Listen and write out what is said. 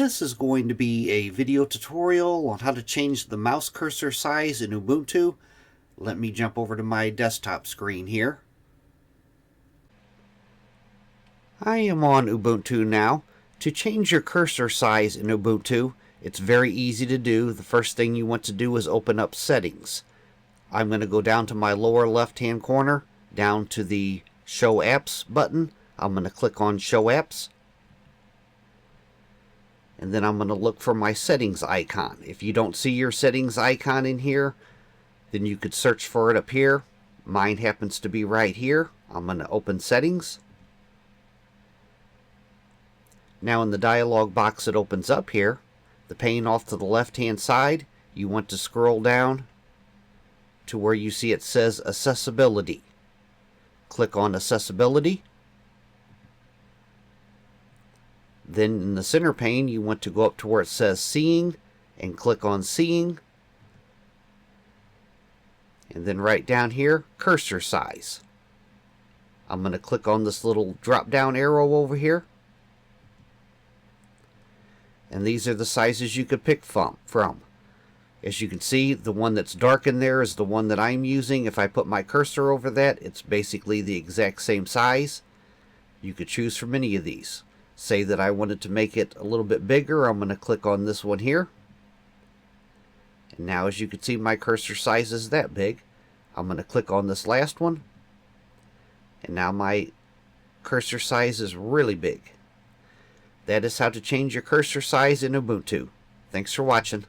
This is going to be a video tutorial on how to change the mouse cursor size in Ubuntu. Let me jump over to my desktop screen here. I am on Ubuntu now. To change your cursor size in Ubuntu, it's very easy to do. The first thing you want to do is open up Settings. I'm going to go down to my lower left hand corner, down to the Show Apps button. I'm going to click on Show Apps. And then I'm going to look for my settings icon. If you don't see your settings icon in here, then you could search for it up here. Mine happens to be right here. I'm going to open settings. Now in the dialog box that opens up here, the pane off to the left hand side, you want to scroll down to where you see it says accessibility. Click on accessibility. Then in the center pane, you want to go up to where it says Seeing and click on Seeing. And then right down here, Cursor Size. I'm going to click on this little drop down arrow over here. And these are the sizes you could pick from. As you can see, the one that's dark in there is the one that I'm using. If I put my cursor over that, it's basically the exact same size. You could choose from any of these. Say that I wanted to make it a little bit bigger, I'm going to click on this one here. And now as you can see, my cursor size is that big. I'm going to click on this last one. And now my cursor size is really big. That is how to change your cursor size in Ubuntu. Thanks for watching.